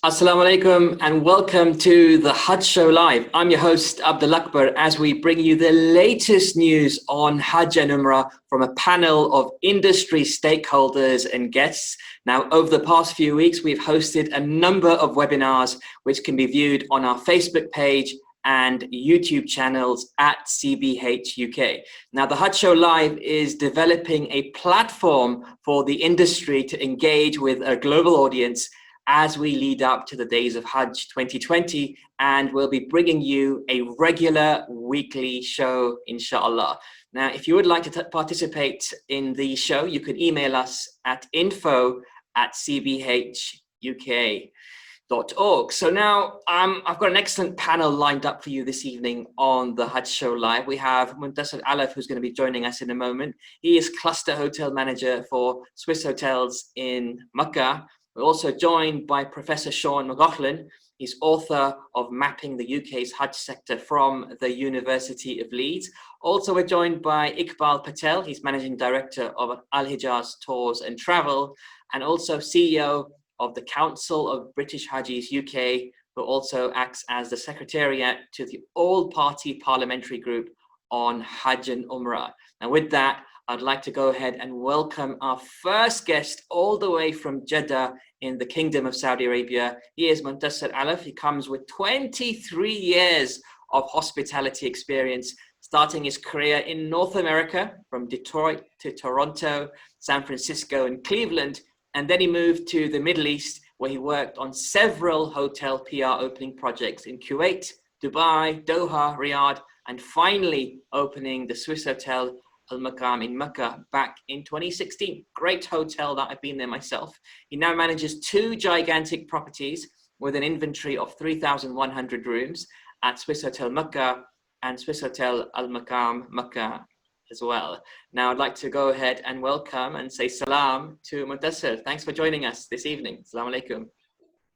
Assalamu alaikum and welcome to the Hajj Show Live. I'm your host, Abdul Akbar, as we bring you the latest news on Hajj and Umrah from a panel of industry stakeholders and guests. Now, over the past few weeks, we've hosted a number of webinars which can be viewed on our Facebook page and YouTube channels at CBHUK. Now, the Hajj Show Live is developing a platform for the industry to engage with a global audience as we lead up to the days of Hajj 2020, and we'll be bringing you a regular weekly show, inshallah. Now, if you would like to participate in the show, you can email us at info@cbhuk.org. So now I've got an excellent panel lined up for you this evening on the Hajj Show Live. We have Muntaser, Allaf, who's going to be joining us in a moment. He is Cluster Hotel Manager for Swissotels in Makkah. We're also joined by Professor McLoughlin. He's author of Mapping the UK's Hajj Sector from the University of Leeds. Also, we're joined by Iqbal Patel. He's Managing Director of Al-Hijaz Tours and Travel, and also CEO of the Council of British Hajis UK, who also acts as the Secretariat to the All-Party Parliamentary Group on Hajj and Umrah. And with that, I'd like to go ahead and welcome our first guest all the way from Jeddah in the Kingdom of Saudi Arabia. He is Muntaser Allaf. He comes with 23 years of hospitality experience, starting his career in North America from Detroit to Toronto, San Francisco and Cleveland. And then he moved to the Middle East, where he worked on several hotel PR opening projects in Kuwait, Dubai, Doha, Riyadh, and finally opening the Swissotel Maqam in Makkah back in 2016. Great hotel that I've been there myself. He now manages 2 gigantic properties with an inventory of 3,100 rooms at Swissotel Makkah and Swissotel Al-Maqam Makkah as well. Now I'd like to go ahead and welcome and say salam to Muntaser. Thanks for joining us this evening. Assalamu alaikum.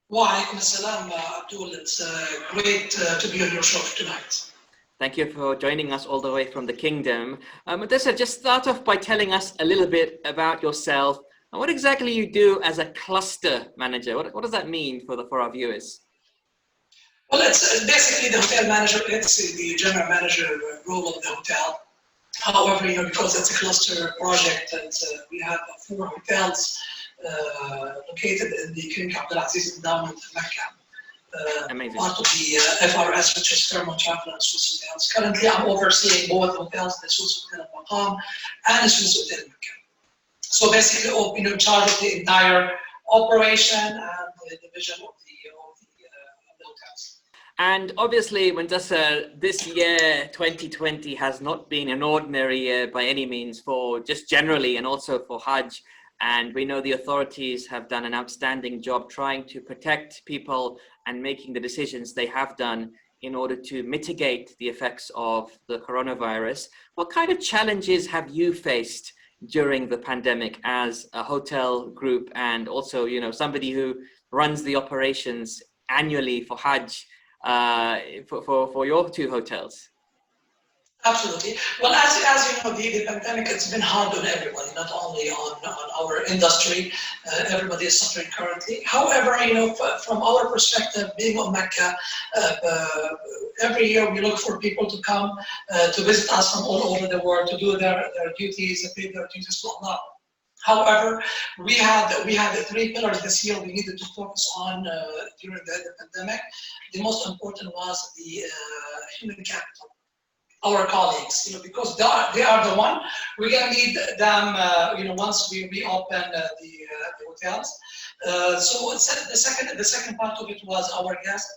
Wa alaikum assalam, Abdul. It's great to be on your show tonight. Thank you for joining us all the way from the Kingdom. Muntaser, just start off by telling us a little bit about yourself and what exactly you do as a cluster manager. What does that mean for our viewers? Well, it's basically the hotel manager. It's the general manager role of the hotel. However, because it's a cluster project and we have 4 hotels located in the King Abdulaziz Endowment in Mecca. Amazing. Part of the FRS, which is Thermal Travel and Swissotel. Currently, I'm overseeing both hotels, the Swissotel Maqam and the Swissotel Mecca. So basically, in charge of the entire operation and the division of the hotels. And obviously, Muntaser, this year, 2020, has not been an ordinary year by any means for just generally and also for Hajj. And we know the authorities have done an outstanding job trying to protect people and making the decisions they have done in order to mitigate the effects of the coronavirus. What kind of challenges have you faced during the pandemic as a hotel group and also, somebody who runs the operations annually for Hajj for your 2 hotels? Absolutely. Well, as you know, the pandemic, it's been hard on everybody, not only on our industry. Everybody is suffering currently. However, from our perspective, being on Mecca, every year we look for people to come to visit us from all over the world to do their duties, pay their duties to Allah. However, we had the 3 pillars this year we needed to focus on during the pandemic. The most important was the human capital. Our colleagues, because they are the one we're gonna need them. Once we reopen the hotels. So the second part of it was our guests,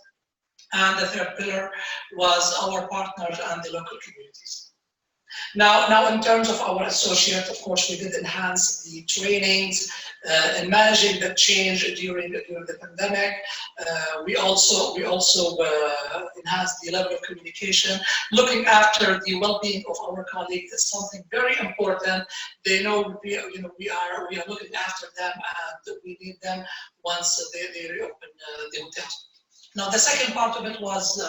and the third pillar was our partners and the local communities. Now, in terms of our associates, of course, we did enhance the trainings and managing the change during the pandemic. We also enhanced the level of communication. Looking after the well-being of our colleagues is something very important. They know we are looking after them, and we need them once they reopen the hotel. Now, the second part of it was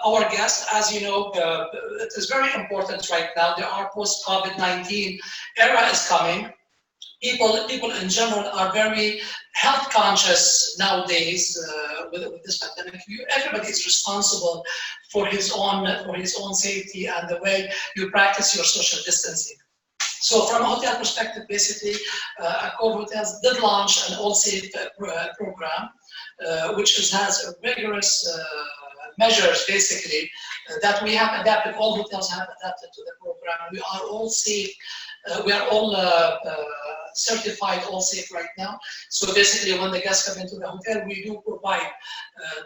our guests. As you know, it is very important right now. There are post-COVID-19 era is coming. people in general are very health conscious nowadays with this pandemic. Everybody is responsible for his own safety and the way you practice your social distancing. So from a hotel perspective, basically, Accor Hotels did launch an All Safe program, which has rigorous measures, basically, that we have adapted. All hotels have adapted to the program. We are all safe. We are all certified All Safe right now. So basically, when the guests come into the hotel, we do provide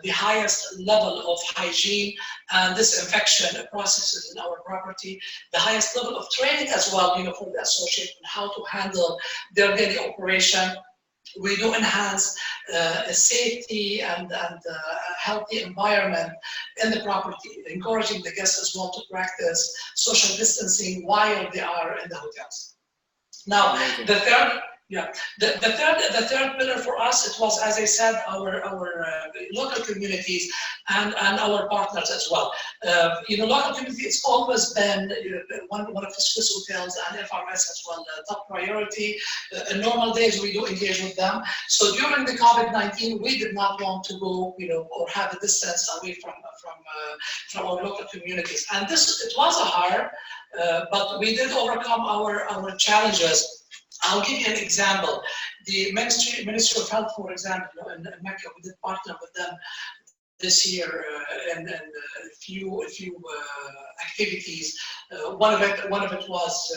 the highest level of hygiene and disinfection processes in our property, the highest level of training as well, for the associate on how to handle their daily operation. We do enhance safety and a healthy environment in the property, encouraging the guests as well to practice social distancing while they are in the hotels. Now, Amazing. the third pillar for us, it was, as I said, our local communities and our partners as well. Local community, it's always been one of the Swiss hotels and FRS as well, top priority. In normal days, we do engage with them. So during the COVID-19, we did not want to go, or have a distance away from our local communities. And it was a hard, but we did overcome our challenges. I'll give you an example. The Ministry of Health, for example, in Mecca, we did partner with them this year in a few activities. One of it was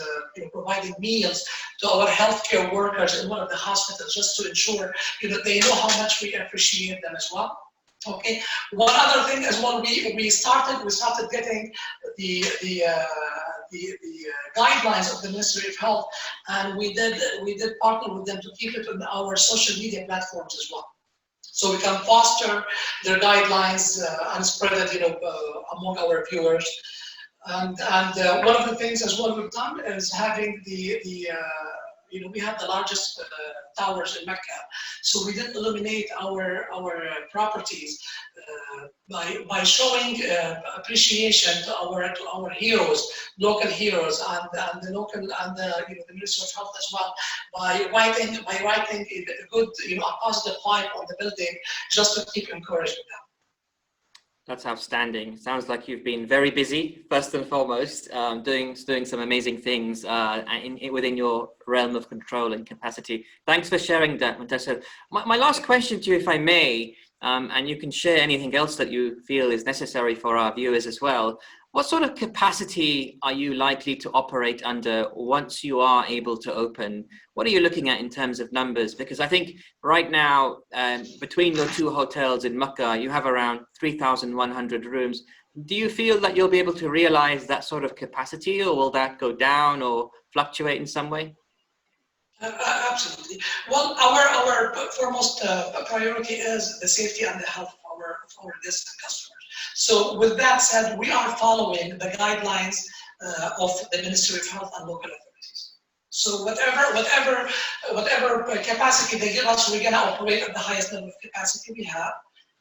providing meals to our healthcare workers in one of the hospitals, just to ensure they know how much we appreciate them as well. Okay. One other thing as well, we started getting the guidelines of the Ministry of Health, and we did partner with them to keep it on our social media platforms as well, so we can foster their guidelines and spread it, among our viewers. And one of the things as well we've done is having we have the largest towers in Mecca, so we did illuminate our properties by showing appreciation to our heroes, local heroes, and the local and the Ministry of Health as well, by writing a good a positive vibe on the building, just to keep encouraging them. That's outstanding. Sounds like you've been very busy, first and foremost, doing some amazing things within your realm of control and capacity. Thanks for sharing that, Muntaser. My last question to you, if I may, and you can share anything else that you feel is necessary for our viewers as well. What sort of capacity are you likely to operate under once you are able to open? What are you looking at in terms of numbers? Because I think right now, between your two hotels in Makkah, you have around 3,100 rooms. Do you feel that you'll be able to realize that sort of capacity, or will that go down or fluctuate in some way? Absolutely. Well, our foremost priority is the safety and the health of our guests and customers. So with that said, we are following the guidelines of the Ministry of Health and local authorities. So whatever capacity they give us, we're going to operate at the highest level of capacity we have.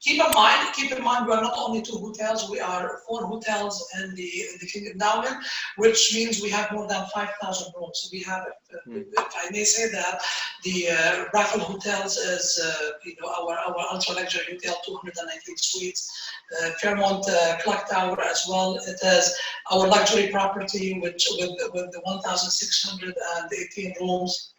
Keep in mind, we are not only two hotels, we are 4 hotels in the Kingdom Dowland, which means we have more than 5,000 rooms. We have, if I may say that, the Raffle Hotels is our ultra luxury hotel, 219 suites. Fairmont Clock Tower as well. It is our luxury property, which with the 1,618 rooms.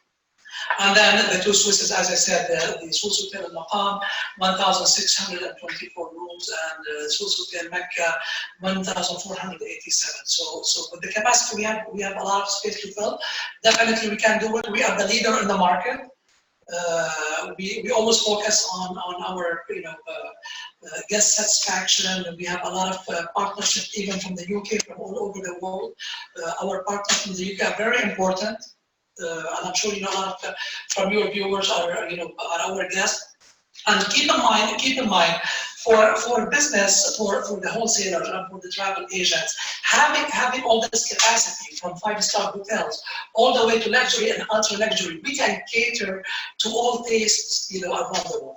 And then the two Swisses, as I said, the Swissotel Maqam, 1,624 rooms, and Swissotel Mecca, 1,487. So with the capacity we have a lot of space to fill. Definitely we can do it. We are the leader in the market. We always focus on our guest satisfaction. We have a lot of partnerships, even from the UK, from all over the world. Our partners from the UK are very important. And I'm sure a lot of from your viewers are our guests. And keep in mind, for business, for the wholesalers and for the travel agents, having all this capacity from 5-star hotels all the way to luxury and ultra luxury, we can cater to all tastes, around the world.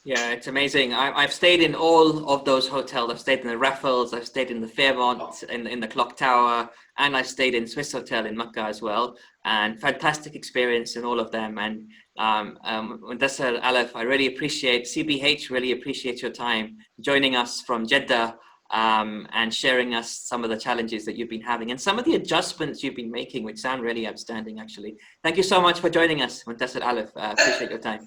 Yeah, it's amazing. I've stayed in all of those hotels. I've stayed in the Raffles, I've stayed in the Fairmont, in the Clock Tower, and I've stayed in Swissotel in Makkah as well. And fantastic experience in all of them. And Muntaser, Allaf, I really appreciate, CBH really appreciate your time joining us from Jeddah, and sharing us some of the challenges that you've been having and some of the adjustments you've been making, which sound really outstanding, actually. Thank you so much for joining us, Muntaser, Allaf. Appreciate your time.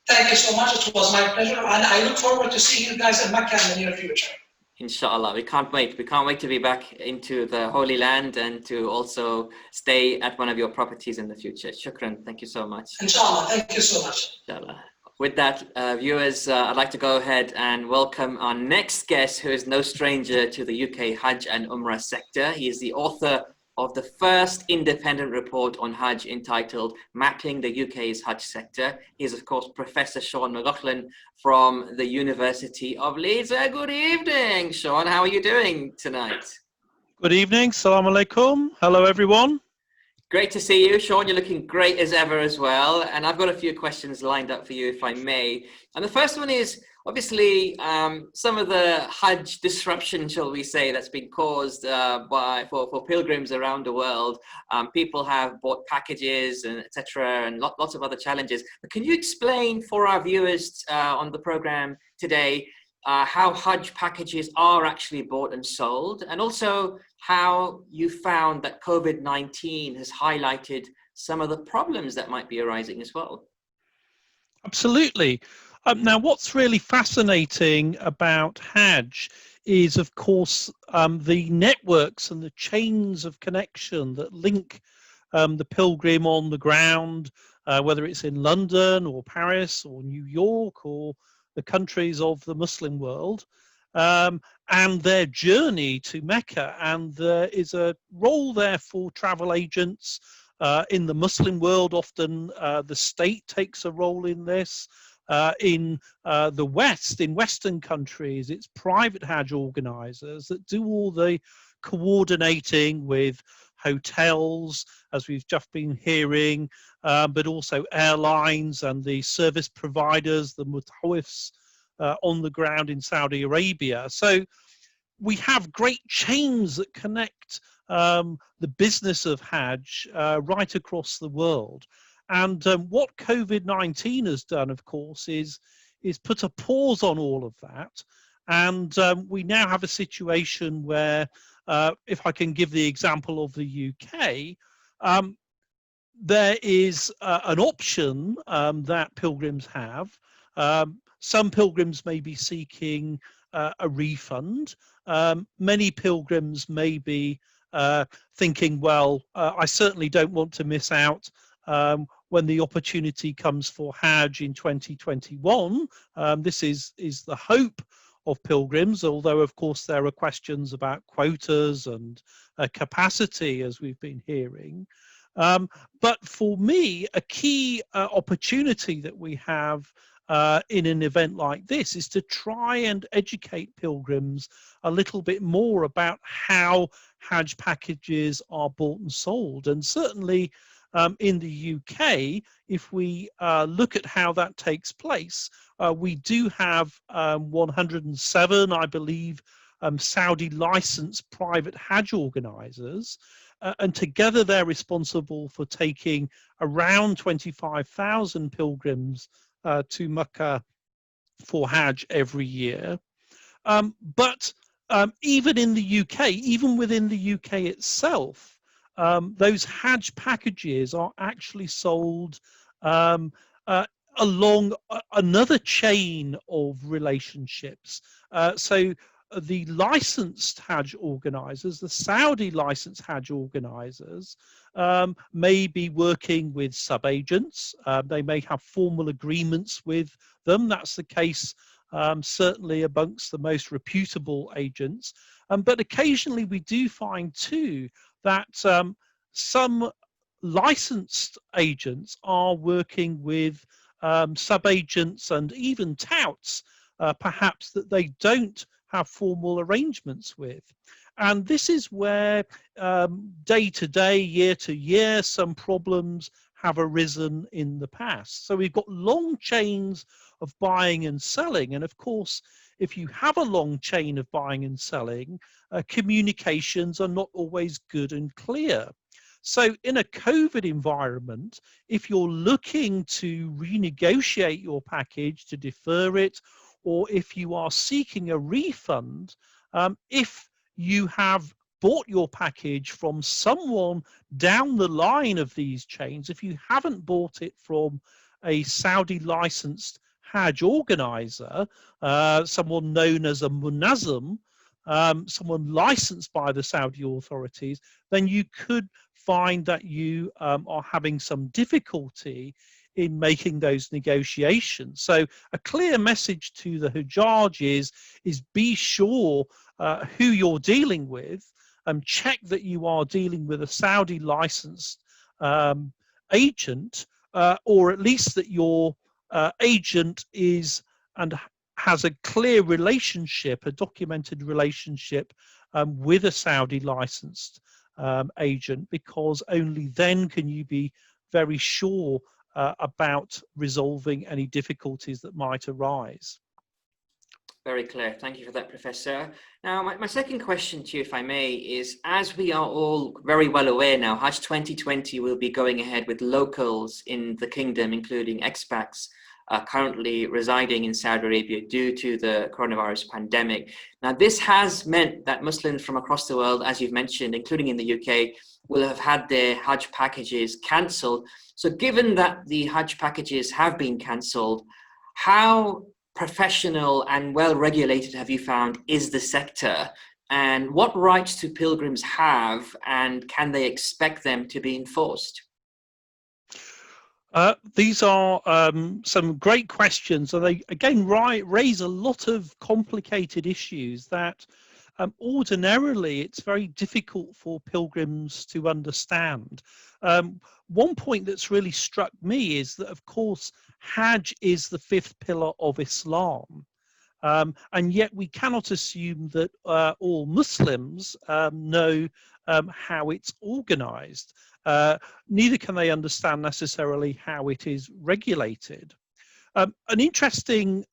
Thank you so much. It was my pleasure. And I look forward to seeing you guys in Mecca in the near future. Inshallah, we can't wait. We can't wait to be back into the Holy Land and to also stay at one of your properties in the future. Shukran. Thank you so much. Inshallah. Thank you so much. Inshallah. With that, viewers, I'd like to go ahead and welcome our next guest, who is no stranger to the UK Hajj and Umrah sector. He is the author of the first independent report on Hajj entitled Mapping the UK's Hajj Sector. He is, of course, Professor Sean McLoughlin from the University of Leeds. Good evening, Sean. How are you doing tonight? Good evening. Assalamu alaikum. Hello, everyone. Great to see you, Sean. You're looking great as ever as well. And I've got a few questions lined up for you, if I may. And the first one is, obviously, some of the Hajj disruption, shall we say, that's been caused for pilgrims around the world. People have bought packages and etc. and lots of other challenges. But can you explain for our viewers on the program today how Hajj packages are actually bought and sold, and also how you found that COVID-19 has highlighted some of the problems that might be arising as well? Absolutely. Now, what's really fascinating about Hajj is, of course, the networks and the chains of connection that link the pilgrim on the ground, whether it's in London or Paris or New York or the countries of the Muslim world, and their journey to Mecca. And there is a role there for travel agents. In the Muslim world, often the state takes a role in this. In the West, in Western countries, it's private Hajj organizers that do all the coordinating with hotels, as we've just been hearing, but also airlines and the service providers, the mutawifs on the ground in Saudi Arabia. So we have great chains that connect the business of Hajj right across the world. And what COVID-19 has done, of course, is put a pause on all of that. And we now have a situation where, if I can give the example of the UK, there is an option that pilgrims have. Some pilgrims may be seeking a refund. Many pilgrims may be thinking, well, I certainly don't want to miss out when the opportunity comes for Hajj in 2021. This is the hope of pilgrims, although of course there are questions about quotas and capacity, as we've been hearing. But for me, a key opportunity that we have in an event like this is to try and educate pilgrims a little bit more about how Hajj packages are bought and sold. And certainly in the UK, if we look at how that takes place, we do have 107, I believe, Saudi licensed private Hajj organizers. And together they're responsible for taking around 25,000 pilgrims to Makkah for Hajj every year. But even in the UK, even within the UK itself, those Hajj packages are actually sold along another chain of relationships. So the licensed Hajj organizers, the Saudi licensed Hajj organizers, may be working with sub-agents. They may have formal agreements with them. That's the case certainly amongst the most reputable agents. But occasionally we do find too that some licensed agents are working with sub-agents and even touts, perhaps, that they don't have formal arrangements with. And this is where day to day, year to year, some problems have arisen in the past. So we've got long chains of buying and selling. And of course, if you have a long chain of buying and selling, communications are not always good and clear. So in a COVID environment, if you're looking to renegotiate your package, to defer it, or if you are seeking a refund, if you have bought your package from someone down the line of these chains, if you haven't bought it from a Saudi licensed Hajj organizer, someone known as a Munazam, someone licensed by the Saudi authorities, then you could find that you are having some difficulty in making those negotiations. So a clear message to the Hujjaj is be sure who you're dealing with, check that you are dealing with a Saudi licensed agent, or at least that your agent is and has a clear relationship, a documented relationship with a Saudi licensed agent, because only then can you be very sure about resolving any difficulties that might arise. Very clear. Thank you for that, Professor. Now, my second question to you, if I may, is as we are all very well aware now, Hajj 2020 will be going ahead with locals in the kingdom, including expats currently residing in Saudi Arabia due to the coronavirus pandemic. Now, this has meant that Muslims from across the world, as you've mentioned, including in the UK, will have had their Hajj packages cancelled. So given that the Hajj packages have been cancelled, how professional and well regulated have you found is the sector, and what rights do pilgrims have, and can they expect them to be enforced? These are some great questions, and they again raise a lot of complicated issues that ordinarily it's very difficult for pilgrims to understand. One point that's really struck me is that, of course, Hajj is the fifth pillar of Islam. And yet we cannot assume that all Muslims know how it's organized. Neither can they understand necessarily how it is regulated. An interesting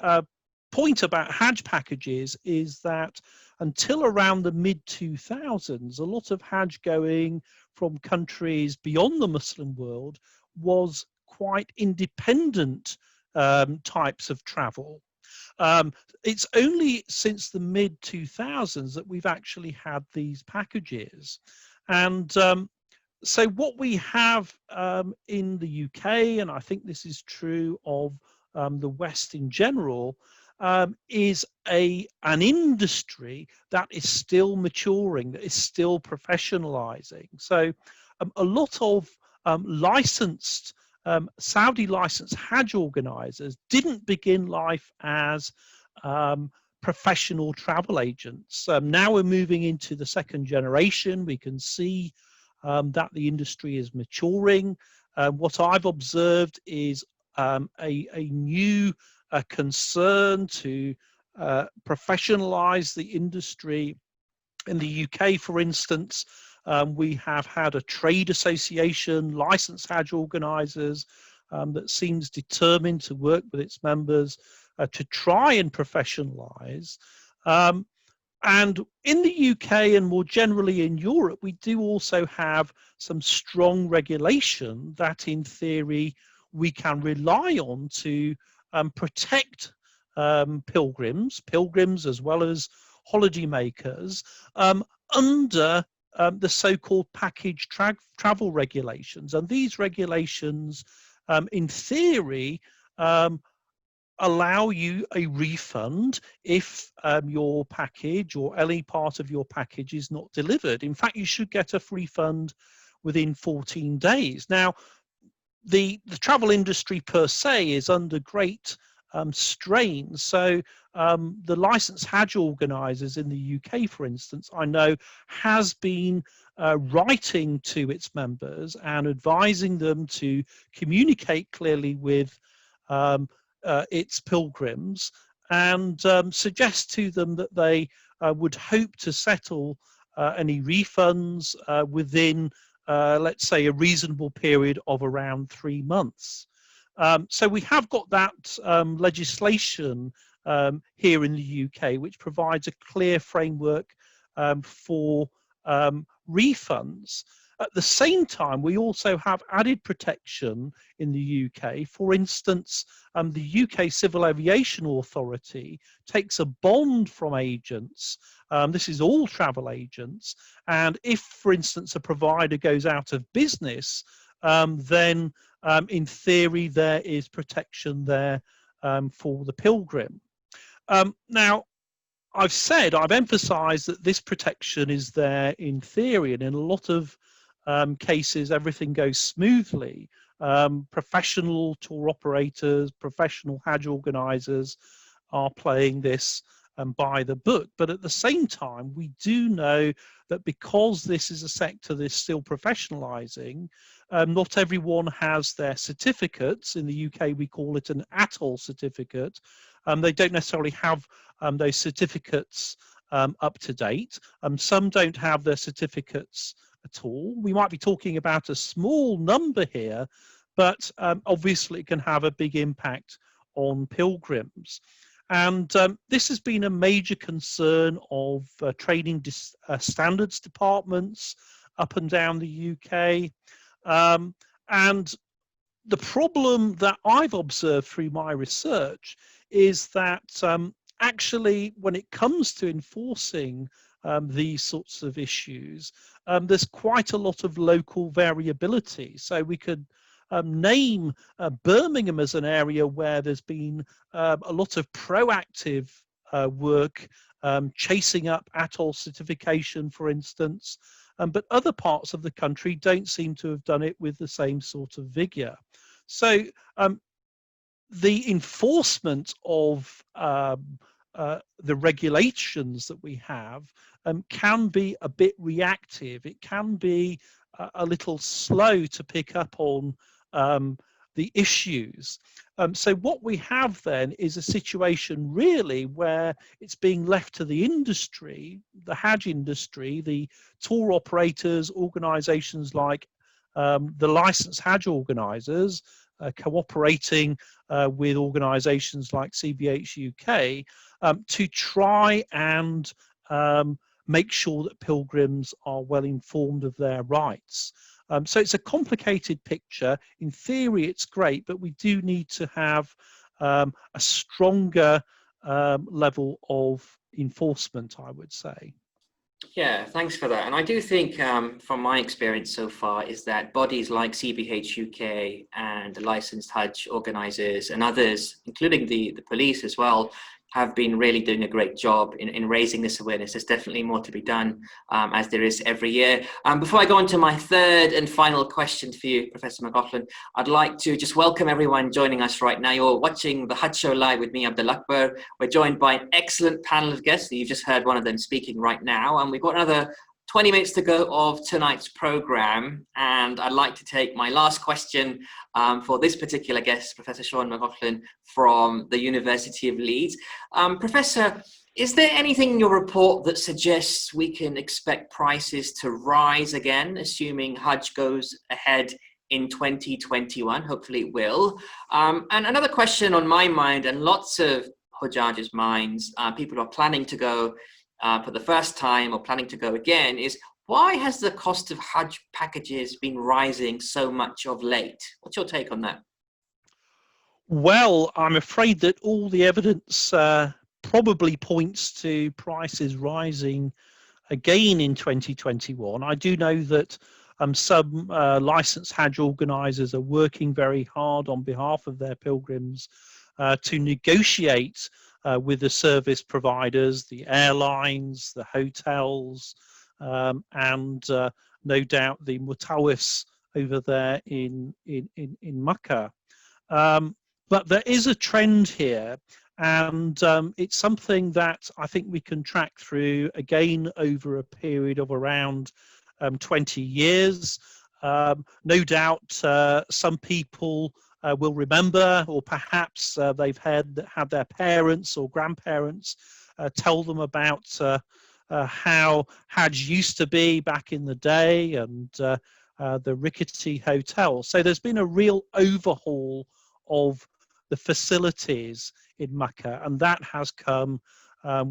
point about Hajj packages is that until around the mid-2000s, a lot of Hajj going from countries beyond the Muslim world was quite independent types of travel. It's only since the mid-2000s that we've actually had these packages. And so what we have in the UK, and I think this is true of the West in general, is an industry that is still maturing, that is still professionalizing. So a lot of licensed Saudi licensed Hajj organizers didn't begin life as professional travel agents. Now we're moving into the second generation. We can see that the industry is maturing. What I've observed is a new concern to professionalize the industry. In the UK, for instance, we have had a trade association, licensed Hajj organisers, that seems determined to work with its members to try and professionalise. And in the UK and more generally in Europe, we do also have some strong regulation that in theory we can rely on to protect pilgrims as well as holidaymakers under the so-called package travel regulations. And these regulations, in theory, allow you a refund if your package or any part of your package is not delivered. In fact, you should get a refund within 14 days. Now, the travel industry per se is under great strain. So the licensed Hajj organisers in the UK, for instance, I know has been writing to its members and advising them to communicate clearly with its pilgrims and suggest to them that they would hope to settle any refunds within let's say, a reasonable period of around 3 months. So we have got that legislation here in the UK, which provides a clear framework for refunds. At the same time, we also have added protection in the UK. For instance, the UK Civil Aviation Authority takes a bond from agents. This is all travel agents. And if, for instance, a provider goes out of business, then in theory, there is protection there for the pilgrim. Now, I've emphasized that this protection is there in theory, and in a lot of cases, everything goes smoothly. Professional tour operators, professional Hajj organizers are playing this by the book. But at the same time, we do know that because this is a sector that's still professionalizing, not everyone has their certificates. In the UK, we call it an ATOL certificate. They don't necessarily have those certificates up to date. Some don't have their certificates at all. We might be talking about a small number here, but obviously it can have a big impact on pilgrims. And this has been a major concern of training standards departments up and down the UK. And the problem that I've observed through my research is that actually, when it comes to enforcing these sorts of issues, there's quite a lot of local variability. So we could name Birmingham as an area where there's been a lot of proactive work, chasing up ATOL certification, for instance, but other parts of the country don't seem to have done it with the same sort of vigor. So the enforcement of the regulations that we have can be a bit reactive. It can be a little slow to pick up on the issues. So what we have then is a situation really where it's being left to the industry, the Hajj industry, the tour operators, organizations like the licensed Hajj organizers, cooperating with organizations like CBHUK to try and make sure that pilgrims are well informed of their rights. So it's a complicated picture. In theory, it's great, but we do need to have a stronger level of enforcement, I would say. Yeah, thanks for that. And I do think from my experience so far is that bodies like CBHUK and the licensed Hajj organizers and others, including the police as well, have been really doing a great job in raising this awareness. There's definitely more to be done, as there is every year. Before I go on to my third and final question for you, Professor McLoughlin, I'd like to just welcome everyone joining us right now. You're watching the Hajj Show live with me, Abdul Akbar. We're joined by an excellent panel of guests. You've just heard one of them speaking right now, and we've got another 20 minutes to go of tonight's program, and I'd like to take my last question for this particular guest, Professor Sean McLoughlin from the University of Leeds. Professor, is there anything in your report that suggests we can expect prices to rise again, assuming Hajj goes ahead in 2021? Hopefully it will. And another question on my mind and lots of Hujjaj's minds, people who are planning to go for the first time or planning to go again, is why has the cost of Hajj packages been rising so much of late? What's your take on that? Well, I'm afraid that all the evidence probably points to prices rising again in 2021. I do know that some licensed Hajj organisers are working very hard on behalf of their pilgrims to negotiate with the service providers, the airlines, the hotels, and no doubt the mutawifs over there in Makkah. But there is a trend here, and it's something that I think we can track through again over a period of around 20 years. No doubt some people will remember, or perhaps they've had their parents or grandparents tell them about how Hajj used to be back in the day, and the rickety hotel. So there's been a real overhaul of the facilities in Makkah, and that has come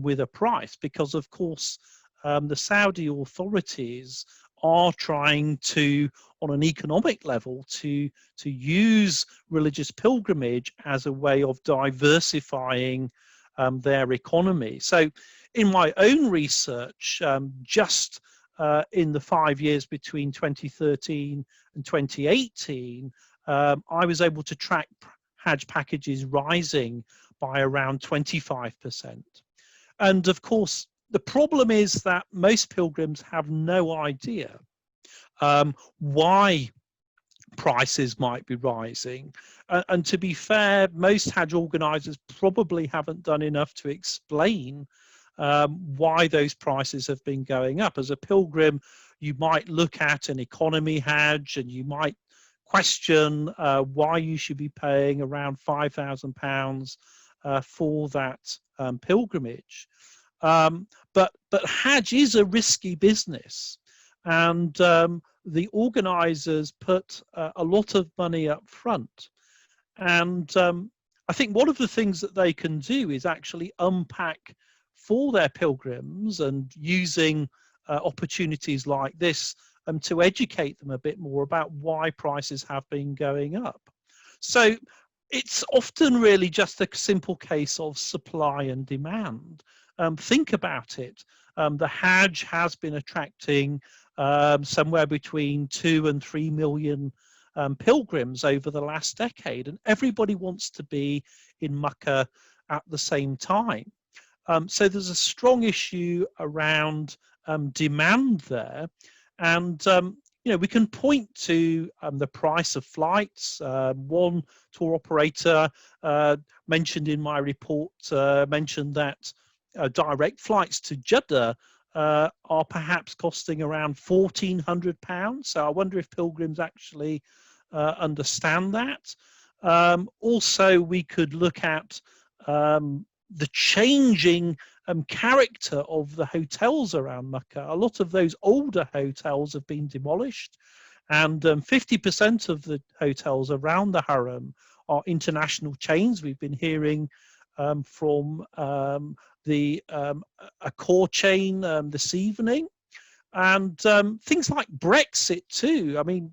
with a price, because of course the Saudi authorities are trying to, on an economic level, to use religious pilgrimage as a way of diversifying their economy. So in my own research, just in the 5 years between 2013 and 2018, I was able to track Hajj packages rising by around 25%. And of course, the problem is that most pilgrims have no idea why prices might be rising. And to be fair, most Hajj organisers probably haven't done enough to explain why those prices have been going up. As a pilgrim, you might look at an economy Hajj and you might question why you should be paying around £5,000 for that pilgrimage. But Hajj is a risky business, and the organisers put a lot of money up front. And I think one of the things that they can do is actually unpack for their pilgrims, and using opportunities like this to educate them a bit more about why prices have been going up. So it's often really just a simple case of supply and demand. Think about it. The Hajj has been attracting somewhere between 2 and 3 million pilgrims over the last decade, and everybody wants to be in Makkah at the same time. So there's a strong issue around demand there, and we can point to the price of flights. One tour operator mentioned in my report mentioned that direct flights to Jeddah are perhaps costing around £1,400. So I wonder if pilgrims actually understand that. Also, we could look at the changing character of the hotels around Makkah. A lot of those older hotels have been demolished, and 50% of the hotels around the Haram are international chains. We've been hearing from the Accor chain this evening, and things like Brexit too. I mean,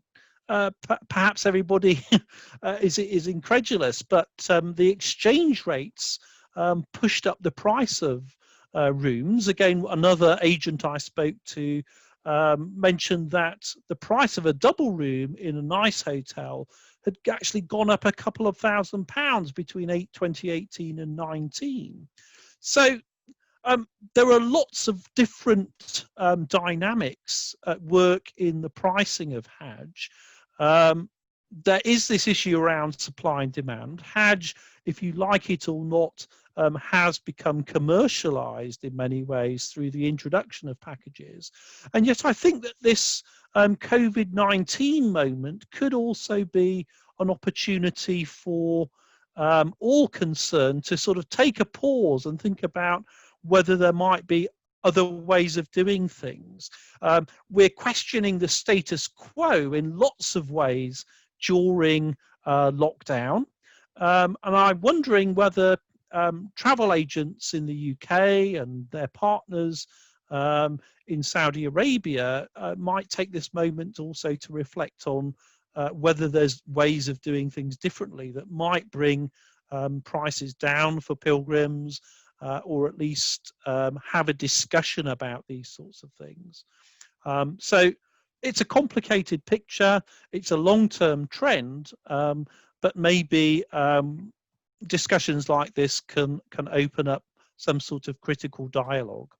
perhaps everybody is incredulous, but the exchange rates pushed up the price of rooms. Again, another agent I spoke to mentioned that the price of a double room in a nice hotel had actually gone up a couple of £1,000s between 2018 and 19. So there are lots of different dynamics at work in the pricing of Hajj. There is this issue around supply and demand. Hajj, if you like it or not, has become commercialized in many ways through the introduction of packages. And yet I think that this COVID-19 moment could also be an opportunity for all concerned to sort of take a pause and think about whether there might be other ways of doing things. We're questioning the status quo in lots of ways during lockdown. And I'm wondering whether travel agents in the UK and their partners in Saudi Arabia might take this moment also to reflect on whether there's ways of doing things differently that might bring prices down for pilgrims, or at least have a discussion about these sorts of things. So it's a complicated picture. It's a long-term trend, but maybe discussions like this can open up some sort of critical dialogue.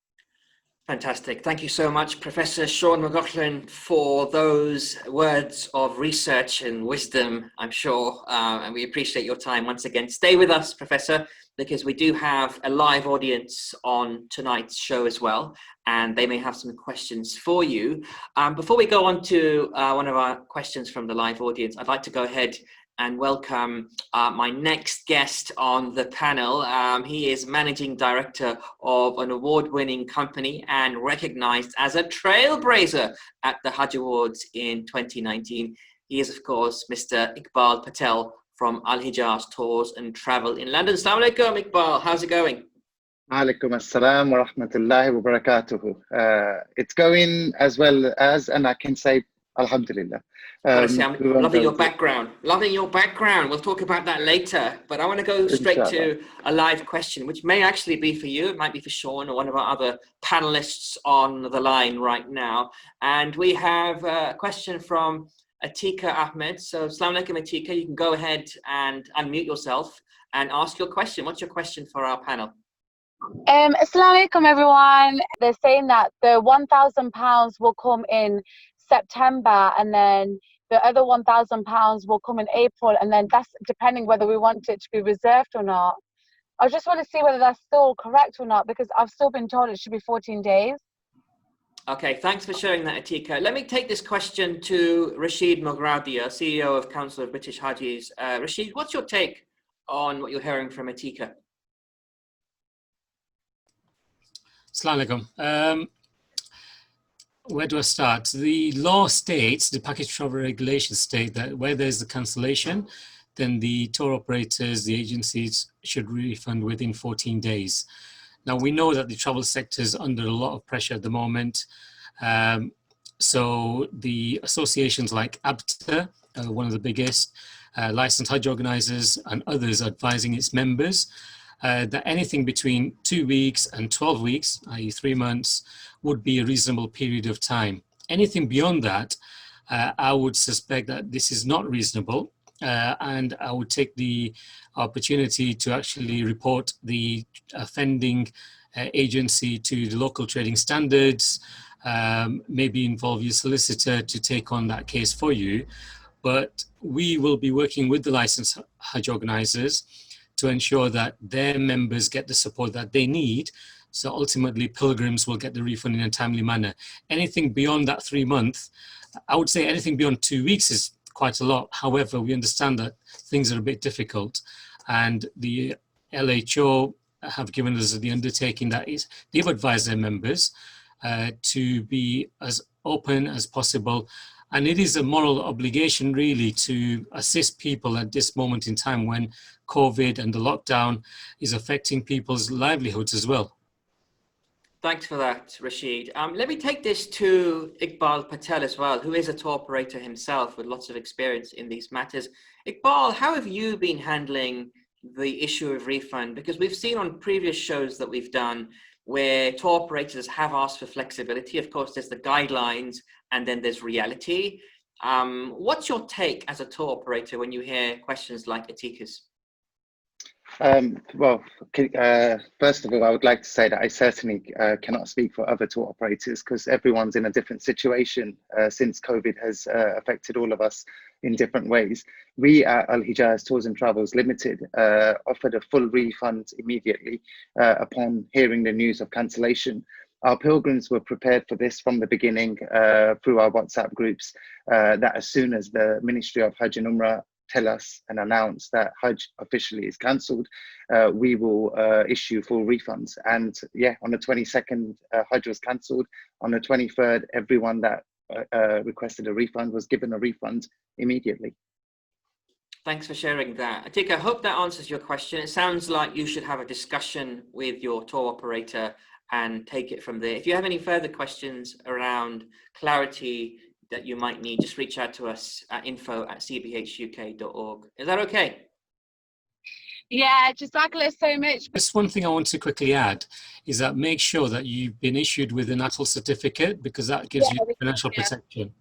Fantastic. Thank you so much, Professor Sean McLoughlin, for those words of research and wisdom, I'm sure. And we appreciate your time once again. Stay with us, Professor, because we do have a live audience on tonight's show as well, and they may have some questions for you. Before we go on to one of our questions from the live audience, I'd like to go ahead and welcome my next guest on the panel. He is Managing Director of an award-winning company and recognized as a trailblazer at the Hajj Awards in 2019. He is, of course, Mr. Iqbal Patel from Al-Hijaz Tours and Travel in London. Assalamu alaikum, Iqbal. How's it going? Alaikum assalam wa rahmatullahi wa barakatuhu. It's going as well as, and I can say, alhamdulillah. I'm loving your background. Loving your background. We'll talk about that later. But I want to go straight to a live question, which may actually be for you. It might be for Sean or one of our other panelists on the line right now. And we have a question from Atika Ahmed. So, assalamu alaikum, Atika. You can go ahead and unmute yourself and ask your question. What's your question for our panel? Assalamu alaikum, everyone. They're saying that the £1,000 will come in September, and then the other £1,000 will come in April, and then that's depending whether we want it to be reserved or not. I just want to see whether that's still correct or not, because I've still been told it should be 14 days. Okay, thanks for sharing that, Atika. Let me take this question to Rashid Mogradia, CEO of Council of British Hajis. Rashid, what's your take on what you're hearing from Atika? Assalamu alaikum. Where do I start? The law states, the package travel regulations state that where there's a cancellation, then the tour operators, the agencies should refund within 14 days. Now, we know that the travel sector is under a lot of pressure at the moment. So the associations like ABTA, one of the biggest, licensed Hajj organizers and others advising its members that anything between 2 weeks and 12 weeks, i.e. 3 months, would be a reasonable period of time. Anything beyond that, I would suspect that this is not reasonable, and I would take the opportunity to actually report the offending agency to the local trading standards, maybe involve your solicitor to take on that case for you. But we will be working with the licensed Hajj organizers to ensure that their members get the support that they need. So ultimately pilgrims will get the refund in a timely manner. Anything beyond that 3 months, I would say anything beyond 2 weeks is quite a lot. However, we understand that things are a bit difficult, and the LHO have given us the undertaking that is, they've advised their members to be as open as possible. And it is a moral obligation really to assist people at this moment in time when COVID and the lockdown is affecting people's livelihoods as well. Thanks for that, Rashid. Let me take this to Iqbal Patel as well, who is a tour operator himself with lots of experience in these matters. Iqbal, how have you been handling the issue of refund? Because we've seen on previous shows that we've done where tour operators have asked for flexibility. Of course, there's the guidelines and then there's reality. What's your take as a tour operator when you hear questions like Atika's? Well, first of all, I would like to say that I certainly cannot speak for other tour operators because everyone's in a different situation since COVID has affected all of us in different ways. We at Al-Hijaz Tours and Travels Limited offered a full refund immediately upon hearing the news of cancellation. Our pilgrims were prepared for this from the beginning through our WhatsApp groups, that as soon as the Ministry of Hajj and Umrah tell us and announce that Hajj officially is cancelled, we will issue full refunds. And yeah, on the 22nd, Hajj was cancelled. On the 23rd, everyone that requested a refund was given a refund immediately. Thanks for sharing that. Atika, I hope that answers your question. It sounds like you should have a discussion with your tour operator and take it from there. If you have any further questions around clarity that you might need, just reach out to us at info@cbhuk.org. Is that okay? Yeah, jazakallah so much. Just one thing I want to quickly add is that make sure that you've been issued with an ATL certificate, because that gives you financial protection.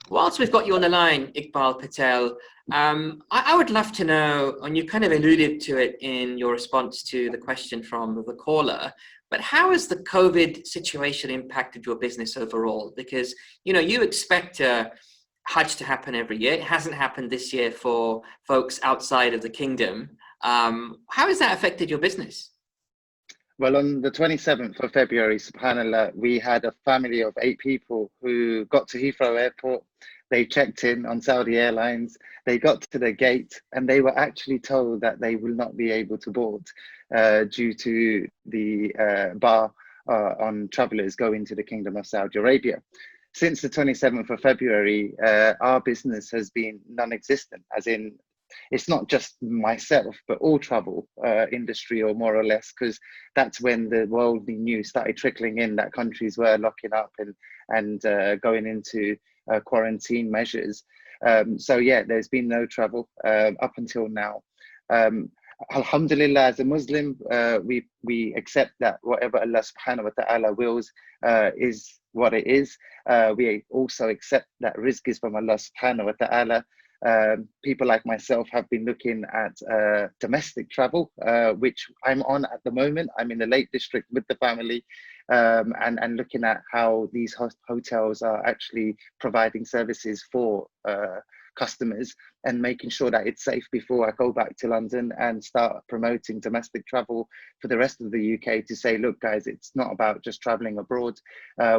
Whilst we've got you on the line, Iqbal Patel, I would love to know, and you kind of alluded to it in your response to the question from the caller, but how has the COVID situation impacted your business overall? Because, you know, you expect Hajj to happen every year. It hasn't happened this year for folks outside of the kingdom. How has that affected your business? Well, on the 27th of February, subhanAllah, we had a family of 8 people who got to Heathrow Airport. They checked in on Saudi Airlines. They got to the gate and they were actually told that they will not be able to board due to the bar on travelers going to the Kingdom of Saudi Arabia. Since the 27th of February, our business has been non-existent, as in it's not just myself, but all travel industry, or more or less, because that's when the worldly news started trickling in that countries were locking up and going into quarantine measures. So yeah, there's been no travel up until now. Alhamdulillah, as a Muslim, we accept that whatever Allah subhanahu wa ta'ala wills is what it is. We also accept that rizq is from Allah subhanahu wa ta'ala. People like myself have been looking at domestic travel, which I'm on at the moment. I'm in the Lake District with the family, and looking at how these hotels are actually providing services for customers and making sure that it's safe before I go back to London and start promoting domestic travel for the rest of the UK, to say, look guys, it's not about just traveling abroad.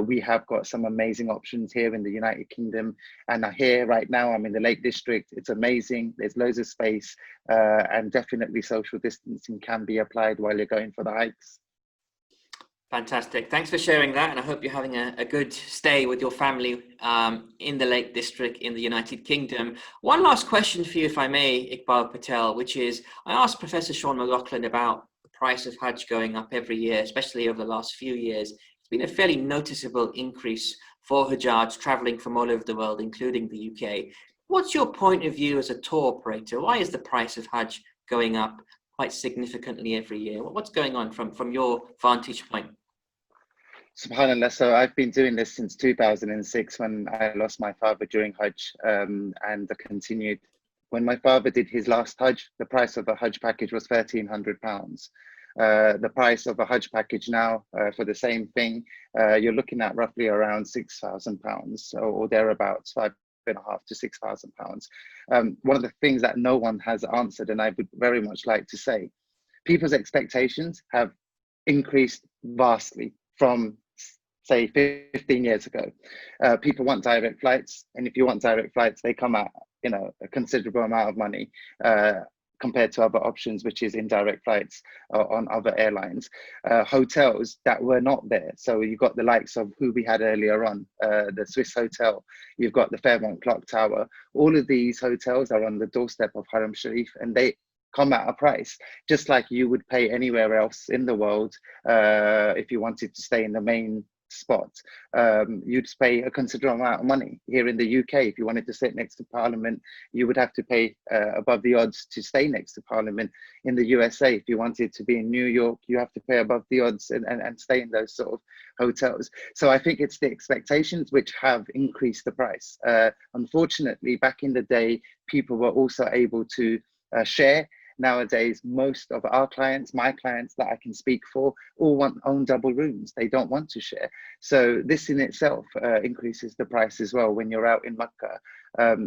We have got some amazing options here in the United Kingdom, and here right now I'm in the Lake District. It's amazing. There's loads of space, and definitely social distancing can be applied while you're going for the hikes. Fantastic. Thanks for sharing that. And I hope you're having a good stay with your family in the Lake District in the United Kingdom. One last question for you, if I may, Iqbal, Patel, which is, I asked Professor Sean McLoughlin about the price of Hajj going up every year, especially over the last few years. It's been a fairly noticeable increase for Hajjaj traveling from all over the world, including the UK. What's your point of view as a tour operator? Why is the price of Hajj going up quite significantly every year? What's going on from your vantage point? SubhanAllah, so I've been doing this since 2006 when I lost my father during Hajj, and I continued. When my father did his last Hajj, the price of a Hajj package was £1,300. The price of a Hajj package now for the same thing, you're looking at roughly around £6,000 or thereabouts, £5,500 to £6,000. One of the things that no one has answered, and I would very much like to say, people's expectations have increased vastly from, say, 15 years ago. People want direct flights, and if you want direct flights, they come at a considerable amount of money compared to other options, which is indirect flights on other airlines. Hotels that were not there, so you've got the likes of who we had earlier on, the Swissotel, you've got the Fairmont Clock Tower. All of these hotels are on the doorstep of Haram Sharif, and they come at a price just like you would pay anywhere else in the world. If you wanted to stay in the main spot, you'd pay a considerable amount of money. Here in the UK, if you wanted to sit next to Parliament, you would have to pay above the odds to stay next to Parliament. In the USA, if you wanted to be in New York, you have to pay above the odds and stay in those sort of hotels. So I think it's the expectations which have increased the price. Unfortunately, back in the day, people were also able to share. Nowadays, most of our clients, my clients that I can speak for, all own double rooms. They don't want to share. So this in itself increases the price as well when you're out in Makkah.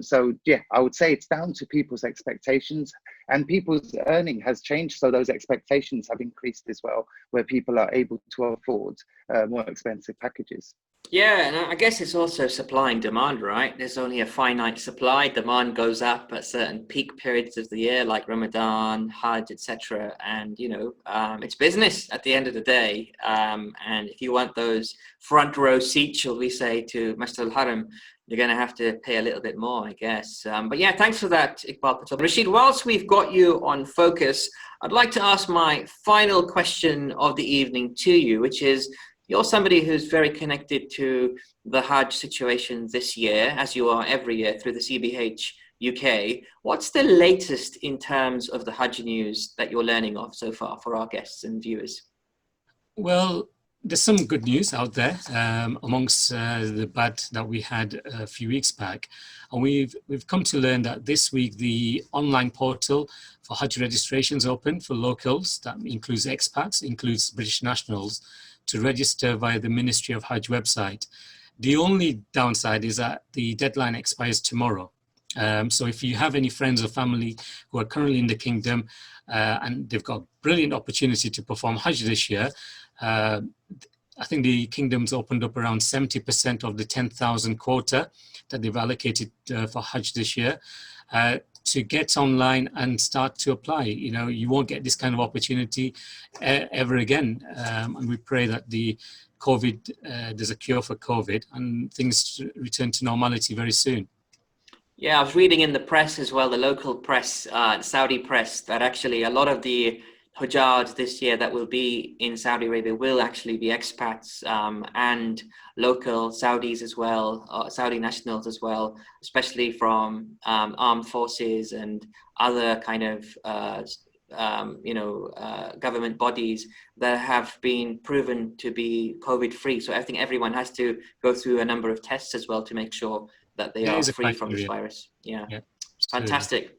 So yeah, I would say it's down to people's expectations, and people's earning has changed. So those expectations have increased as well, where people are able to afford more expensive packages. Yeah, and I guess it's also supply and demand, right? There's only a finite supply. Demand goes up at certain peak periods of the year, like Ramadan, Hajj, etc. And it's business at the end of the day. And if you want those front row seats, shall we say, to Masjid al-Haram, you're going to have to pay a little bit more, I guess. But yeah, thanks for that, Iqbal Patel. Rashid, whilst we've got you on focus, I'd like to ask my final question of the evening to you, which is, you're somebody who's very connected to the Hajj situation this year, as you are every year through the CBHUK. What's the latest in terms of the Hajj news that you're learning of so far for our guests and viewers? Well, there's some good news out there amongst the bad that we had a few weeks back. And we've come to learn that this week the online portal for Hajj registrations opened for locals. That includes expats, includes British nationals, to register via the Ministry of Hajj website. The only downside is that the deadline expires tomorrow. So if you have any friends or family who are currently in the kingdom and they've got a brilliant opportunity to perform Hajj this year, I think the kingdom's opened up around 70% of the 10,000 quota that they've allocated for Hajj this year to get online and start to apply. You know, you won't get this kind of opportunity ever again. And we pray that the there's a cure for COVID and things return to normality very soon. Yeah, I was reading in the press as well, the local press, Saudi press, that actually a lot of the Hujjaj this year that will be in Saudi Arabia will actually be expats and local Saudis as well, Saudi nationals as well, especially from armed forces and other kind of government bodies that have been proven to be COVID-free. So I think everyone has to go through a number of tests as well to make sure that they are free from this virus. Yeah. Fantastic.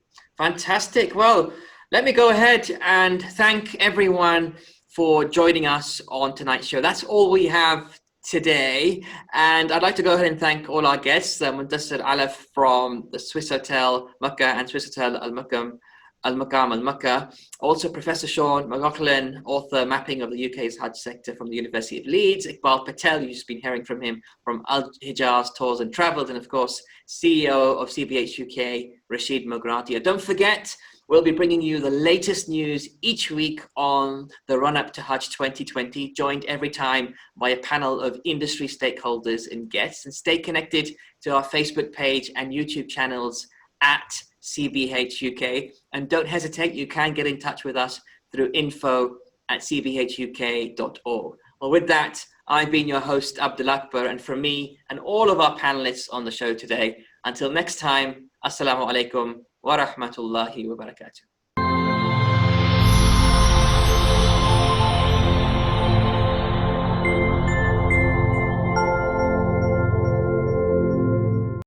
Well, let me go ahead and thank everyone for joining us on tonight's show. That's all we have today. And I'd like to go ahead and thank all our guests, Muntaser Allaf from the Swissotel Makkah and Swissotel Maqam Al-Makkah. Also Professor Sean McLoughlin, author mapping of the UK's Hajj sector from the University of Leeds. Iqbal Patel, you've just been hearing from him from Al-Hijaz Tours and Travels. And of course, CEO of CBHUK, Rashid Mogradia. Don't forget, we'll be bringing you the latest news each week on the run-up to Hajj 2020, joined every time by a panel of industry stakeholders and guests. And stay connected to our Facebook page and YouTube channels at CBHUK. And don't hesitate, you can get in touch with us through info@cbhuk.org. Well, with that, I've been your host, Abdul Akbar, and from me and all of our panelists on the show today, until next time, Assalamu alaikum wa rahmatullahi wa barakatuh.